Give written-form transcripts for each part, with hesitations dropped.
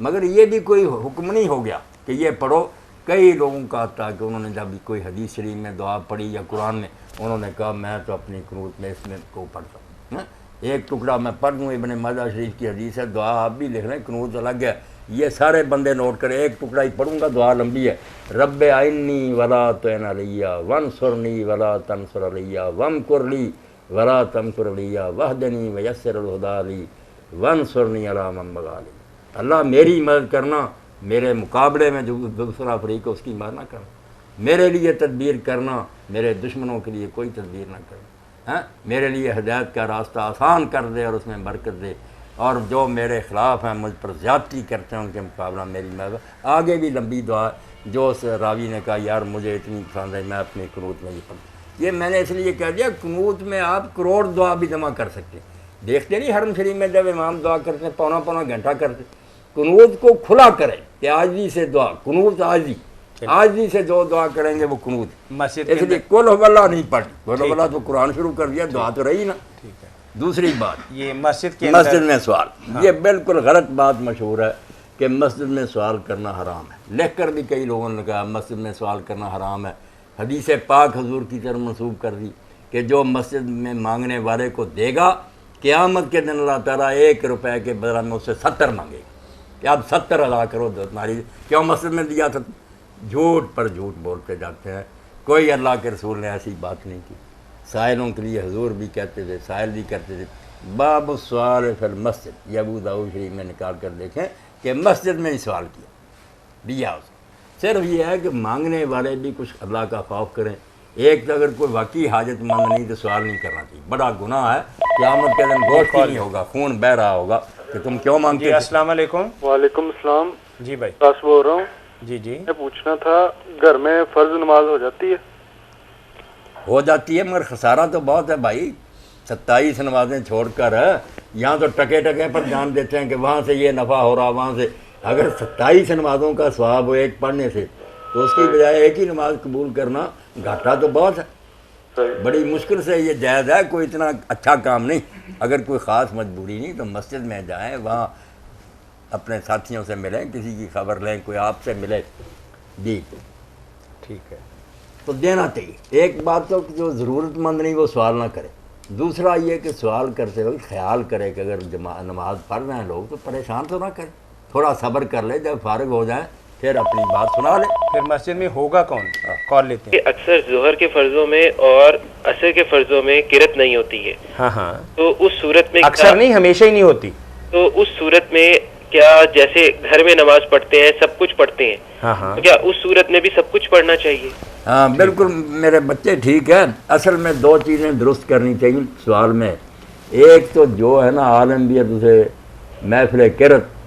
مگر یہ بھی کوئی حکم نہیں ہو گیا کہ یہ پڑھو. کئی لوگوں کا آتا کہ انہوں نے جب کوئی حدیث شریف میں دعا پڑھی یا قرآن میں انہوں نے کہا میں تو اپنی قنوت میں اس میں کو پڑھتا ہوں. ایک ٹکڑا میں پڑھ دوں, ابن ماجہ شریف کی حدیث ہے, دعا آپ بھی لکھ رہے ہیں, قنوت الگ ہے. یہ سارے بندے نوٹ کریں, ایک ٹکڑا ہی پڑھوں گا, دعا لمبی ہے. رب اعنی ولا تعن علی وانصرنی ولا تنصر علی وامکر لی ولا تمکر علی واہدنی ویسر الہدی لی وانصرنی علی من بغی علی. اللہ میری مدد کرنا, میرے مقابلے میں جو دوسرا فریق ہے اس کی مدد نہ کرنا, میرے لیے تدبیر کرنا, میرے دشمنوں کے لیے کوئی تدبیر نہ کرنا, میرے لیے ہدایت کا راستہ آسان کر دے اور اس میں برکت دے, اور جو میرے خلاف ہیں مجھ پر زیادتی کرتے ہیں ان کے مقابلہ میری مدد. آگے بھی لمبی دعا جو اس راوی نے کہا یار مجھے اتنی پسند ہے میں اپنی قنوت میں یہ پڑھتا. یہ میں نے اس لیے کہہ دیا قنوت میں آپ کروڑ دعا بھی جمع کر سکتے ہیں. دیکھتے نہیں حرم شریف میں جب امام دعا کرتے ہیں پونا پونا گھنٹہ کرتے, قنوت کو کھلا کریں کہ عاجزی سے دعا, قنوت عاجزی سے جو دعا کریں گے وہ قنوت. مسجد اس لیے قل هو اللہ نہیں پڑھ, قل هو اللہ تو قرآن شروع کر دیا, دعا تو رہی نا. دوسری بات, یہ مسجد کے مسجد میں سوال, یہ بالکل غلط بات مشہور ہے کہ مسجد میں سوال کرنا حرام ہے. لکھ کر بھی کئی لوگوں نے کہا مسجد میں سوال کرنا حرام ہے. حدیث پاک حضور کی طرف منسوب کر دی کہ جو مسجد میں مانگنے والے کو دے گا قیامت کے دن اللہ تعالیٰ 1 روپے کے بدلہ میں اس سے 70 مانگے گا کہ آپ 70 ادا کرو تمہاری, کیوں مسجد میں دیا تھا. جھوٹ پر جھوٹ بولتے جاتے ہیں. کوئی اللہ کے رسول نے ایسی بات نہیں کی. سائلوں کے لیے حضور بھی کہتے تھے, سائل بھی کرتے تھے. باب السؤال فی المسجد, یہ ابو داؤد شریف میں نکال کر دیکھیں کہ مسجد میں ہی سوال کیا دیا اس. صرف یہ ہے کہ مانگنے والے بھی کچھ اللہ کا خوف کریں. ایک تو اگر کوئی واقعی حاجت مند نہیں تو سوال نہیں کرنا چاہیے, بڑا گناہ ہے. قیامت کے دن گوشت ہی نہیں ہوگا, خون بہ رہا ہوگا کہ تم کیوں مانگتے. جی السلام علیکم. وعلیکم السلام. جی بھائی داس بول رہا ہوں. جی میں پوچھنا تھا گھر میں فرض نماز ہو جاتی ہے؟ ہو جاتی ہے مگر خسارہ تو بہت ہے بھائی. 27 نمازیں چھوڑ کر یہاں تو ٹکے ٹکے پر جان دیتے ہیں کہ وہاں سے یہ نفع ہو رہا, وہاں سے. اگر 27 نمازوں کا ثواب ہو ایک پڑھنے سے تو اس کی بجائے ایک ہی نماز قبول کرنا گھاٹا تو بہت ہے. بڑی مشکل سے یہ جائز ہے, کوئی اتنا اچھا کام نہیں. اگر کوئی خاص مجبوری نہیں تو مسجد میں جائیں, وہاں اپنے ساتھیوں سے ملیں, کسی کی خبر لیں, کوئی آپ سے ملے. جی ٹھیک ہے, تو دینا چاہیے. ایک بات تو جو ضرورت مند نہیں وہ سوال نہ کرے. دوسرا یہ کہ سوال کرتے وقت خیال کرے کہ اگر نماز پڑھ رہے ہیں لوگ تو پریشان تو نہ کریں, تھوڑا صبر کر لے, جب فارغ ہو جائیں پھر اپنی بات سنا لے. پھر مسجد میں ہوگا کون, کال لیتے ہیں. اکثر ظہر کے فرضوں میں اور عصر کے فرضوں میں قرأت نہیں ہوتی ہے. ہاں تو اس صورت میں اکثر نہیں, ہمیشہ ہی نہیں ہوتی. تو اس صورت میں کیا جیسے گھر میں نماز پڑھتے ہیں سب کچھ پڑھتے ہیں, تو کیا اس صورت میں بھی سب کچھ پڑھنا چاہیے؟ ہاں بالکل میرے بچے ٹھیک ہے. اصل میں 2 چیزیں درست کرنی چاہیے سوال میں. ایک تو جو ہے نا عالم بھی ہے, دوسرے محفل قرأت.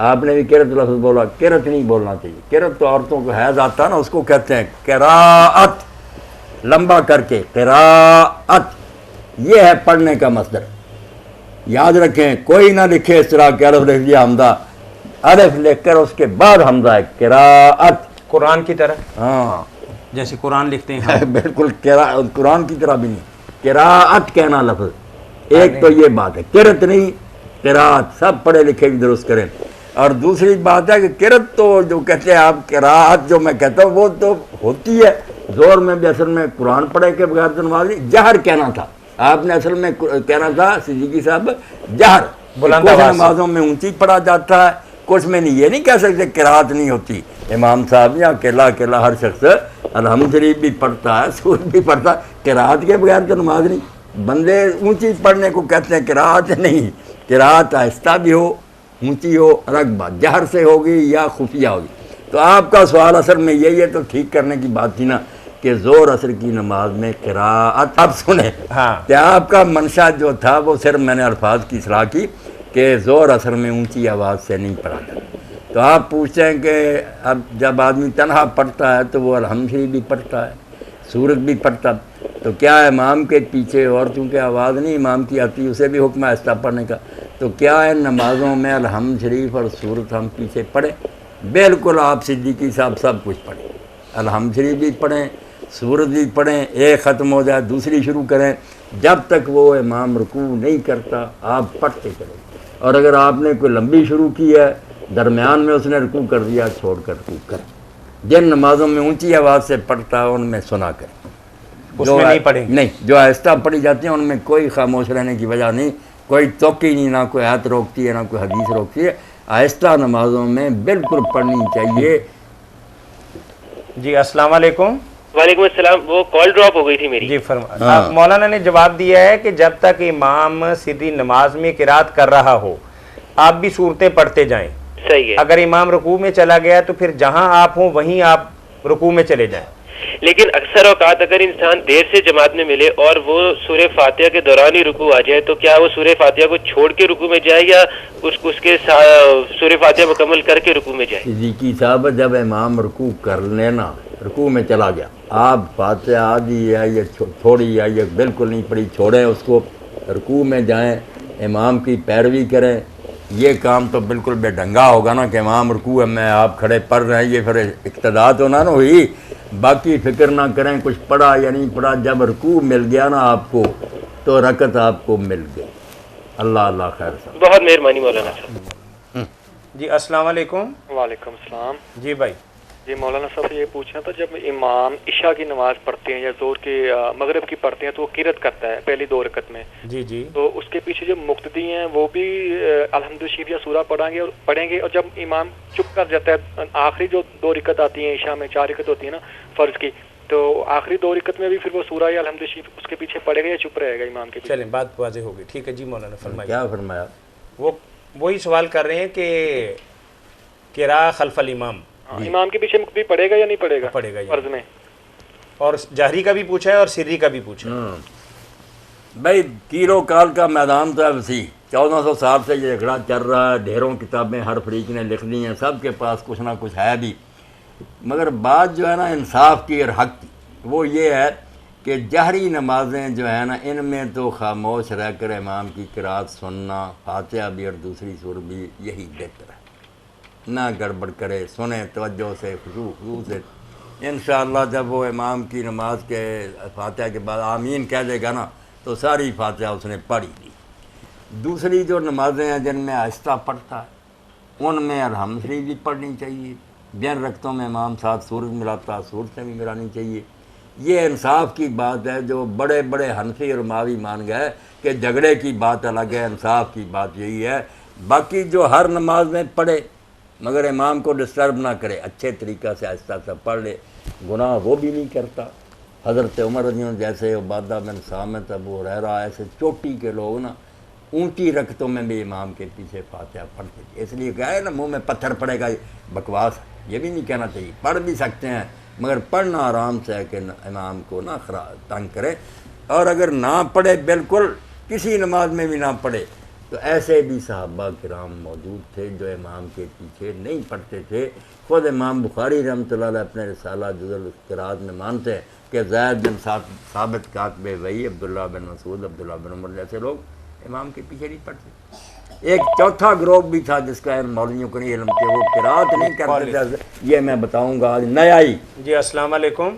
آپ نے بھی قرأت لفظ بولا, قرأت نہیں بولنا چاہیے. قرأت تو عورتوں کو حیض آتا ہے نا, اس کو کہتے ہیں قراءت, لمبا کر کے قراءت. یہ ہے پڑھنے کا مصدر. یاد رکھیں, کوئی نہ لکھے اس طرح کہ الف لکھ دیا حمزہ, الف لکھ کر اس کے بعد حمزہ ہے. قراءت قرآن کی طرح, ہاں جیسے قرآن لکھتے ہیں. بالکل قرآن کی طرح بھی نہیں, قراءت کہنا لفظ. ایک تو یہ بات ہے, قرأت نہیں قراءت. سب پڑھے لکھے بھی درست کریں. اور دوسری بات ہے کہ قرأت تو جو کہتے ہیں آپ, قراءت جو میں کہتا ہوں وہ تو ہوتی ہے. زور میں بھی اصل میں قرآن پڑھے کے بغیر تو نماز نہیں, جہر کہنا تھا آپ نے. اصل میں کہنا تھا صدیقی صاحب جہر. کچھ نمازوں میں اونچی پڑھا جاتا ہے, کچھ میں نہیں. یہ نہیں کہہ سکتے قراءت نہیں ہوتی. امام صاحب یا اکیلا ہر شخص الحمد شریف بھی پڑھتا ہے, سورت بھی پڑھتا ہے. قراءت کے بغیر تو نماز نہیں. بندے اونچی پڑھنے کو کہتے ہیں, قراءت نہیں. قراءت آہستہ بھی ہو, اونچی ہو, الگ بات. جہر سے ہوگی یا خفیہ ہوگی. تو آپ کا سوال اصل میں یہی ہے, تو ٹھیک کرنے کی بات تھی نا کہ زور عصر کی نماز میں قراءت. اب سنیں کہ آپ کا منشا جو تھا وہ صرف میں نے الفاظ کی اصلاح کی کہ زور عصر میں اونچی آواز سے نہیں پڑھا جاتا. تو آپ پوچھتے ہیں کہ اب جب آدمی تنہا پڑھتا ہے تو وہ الحمد شریف بھی پڑھتا ہے, سورت بھی پڑھتا, تو کیا امام کے پیچھے, اور چونکہ آواز نہیں امام کی آتی اسے بھی حکم ہے آہستہ پڑھنے کا, تو کیا ان نمازوں میں الحمد شریف اور سورت ہم پیچھے پڑھیں؟ بالکل آپ صدیقی صاحب سب کچھ پڑھیں, الحمد شریف بھی پڑھیں, سورت بھی پڑھیں. ایک ختم ہو جائے دوسری شروع کریں, جب تک وہ امام رکوع نہیں کرتا آپ پڑھتے کریں. اور اگر آپ نے کوئی لمبی شروع کی ہے درمیان میں اس نے رکوع کر دیا چھوڑ کر رکوع کرے. جن نمازوں میں اونچی آواز سے پڑھتا ہے ان میں سنا کرے, اس میں نہیں پڑھیں گے. نہیں, جو آہستہ پڑھی جاتی ہیں ان میں کوئی خاموش رہنے کی وجہ نہیں, کوئی توقی نہیں, نہ کوئی آیت روکتی ہے نہ کوئی حدیث روکتی ہے. آہستہ نمازوں میں بالکل پڑھنی چاہیے. جی السلام علیکم. وعلیکم السلام. وہ کال ڈراپ ہو گئی تھی میری. جی مولانا نے جواب دیا ہے کہ جب تک امام سیدھی نماز میں قرات کر رہا ہو آپ بھی صورتیں پڑھتے جائیں. صحیح ہے. اگر امام رکوع میں چلا گیا تو پھر جہاں آپ ہوں وہیں آپ رکوع میں چلے جائیں. لیکن اکثر اوقات اگر انسان دیر سے جماعت میں ملے اور وہ سورہ فاتحہ کے دوران ہی رکوع آ جائے تو کیا وہ سورہ فاتحہ کو چھوڑ کے رکوع میں جائے یا اس کے سورہ فاتحہ مکمل کر کے رکوع میں جائے؟ صدیقی صاحب جب امام رکوع کر لینا, رکوع میں چلا گیا, آپ فاتحہ آدھی ہے یا تھوڑی ہے یا بالکل نہیں پڑھی چھوڑیں اس کو, رکوع میں جائیں, امام کی پیروی کریں. یہ کام تو بالکل بے ڈھنگا ہوگا نا کہ امام رکوع ہے میں آپ کھڑے پڑھ رہے ہیں, یہ پھر اقتداء تو نہ ہوئی. باقی فکر نہ کریں کچھ پڑھا یا نہیں پڑھا, جب رکوع مل گیا نا آپ کو تو رکعت آپ کو مل گئی. اللہ خیر صاحب. بہت مہربانی مولانا صاحب. جی السلام علیکم. وعلیکم السلام. جی بھائی. جی مولانا صاحب یہ پوچھنا تھا, جب امام عشاء کی نماز پڑھتے ہیں یا ظہر کی مغرب کی پڑھتے ہیں تو وہ قرات کرتا ہے پہلی 2 رکعت میں, جی جی, تو اس کے پیچھے جو مقتدی ہیں وہ بھی الحمد شریف یا سورہ پڑھیں گے, اور جب امام چپ کر جاتا ہے آخری جو 2 رکعت آتی ہیں عشاء میں 4 رکعت ہوتی ہے نا فرض کی, تو آخری 2 رکعت میں بھی پھر وہ سورہ یا الحمد شریف اس کے پیچھے پڑھے گا یا چپ رہے گا امام کے پیچھے؟ چلیں بات واضح ہوگی. ٹھیک ہے جی مولانا فرمائیے. کیا فرمایا؟ وہی سوال کر رہے ہیں کہ قراءۃ خلف الامام امام کے پیچھے مقتدی پڑھے گا یا نہیں پڑھے گا؟ پڑھے گا فرض میں. اور جہری کا بھی پوچھا ہے اور سری کا بھی پوچھا ہے. بھائی کیلو کال کا میدان تو ہے وسیع, 1400 سال سے یہ جھگڑا چل رہا ہے, ڈھیروں کتابیں ہر فریق نے لکھ لی ہیں, سب کے پاس کچھ نہ کچھ ہے بھی, مگر بات جو ہے نا انصاف کی اور حق کی وہ یہ ہے کہ جہری نمازیں جو ہے نا ان میں تو خاموش رہ کر امام کی قرات سننا, فاتحہ بھی اور دوسری سورہ بھی, یہی بہتر ہے. نہ گڑبڑ کرے, سنیں توجہ سے, خضوع سے. انشاءاللہ جب وہ امام کی نماز کے فاتحہ کے بعد آمین کہہ دے گا نا تو ساری فاتحہ اس نے پڑھی لی. دوسری جو نمازیں ہیں جن میں آہستہ پڑھتا ہے ان میں الحمد شریف بھی پڑھنی چاہیے. بین رکعتوں میں امام ساتھ سورج ملاتا, سورج بھی ملانی چاہیے. یہ انصاف کی بات ہے. جو بڑے بڑے حنفی اور ماوی مان گئے کہ جھگڑے کی بات الگ ہے, انصاف کی بات یہی ہے. باقی جو ہر نماز میں پڑھے مگر امام کو ڈسٹرب نہ کرے, اچھے طریقہ سے آہستہ آہستہ پڑھ لے, گناہ وہ بھی نہیں کرتا. حضرت عمر رضی اللہ جیسے عبادہ بن صامت, ابو ہریرہ, ایسے چوٹی کے لوگ نا اونچی رکعتوں میں بھی امام کے پیچھے فاتحہ پڑھتے تھے. اس لیے کہا ہے نا منہ میں پتھر پڑے گا, بکواس یہ بھی نہیں کہنا چاہیے. پڑھ بھی سکتے ہیں مگر پڑھنا آرام سے ہے کہ امام کو نہ تنگ کرے. اور اگر نہ پڑھے, بالکل کسی نماز میں بھی نہ پڑھے, تو ایسے بھی صحابہ کرام موجود تھے جو امام کے پیچھے نہیں پڑھتے تھے. خود امام بخاری رحمۃ اللہ علیہ اپنے رسالہ جز القراءۃ میں مانتے ہیں کہ زید بن ثابت کاتب وحی, عبداللہ بن مسعود, عبداللہ بن عمر جیسے لوگ امام کے پیچھے نہیں پڑھتے. ایک چوتھا گروہ بھی تھا جس کا مولویوں کو نہیں علم کہ وہ قراءت نہیں کرتے تھے. یہ میں بتاؤں گا آج نیا ہی. جی السلام علیکم.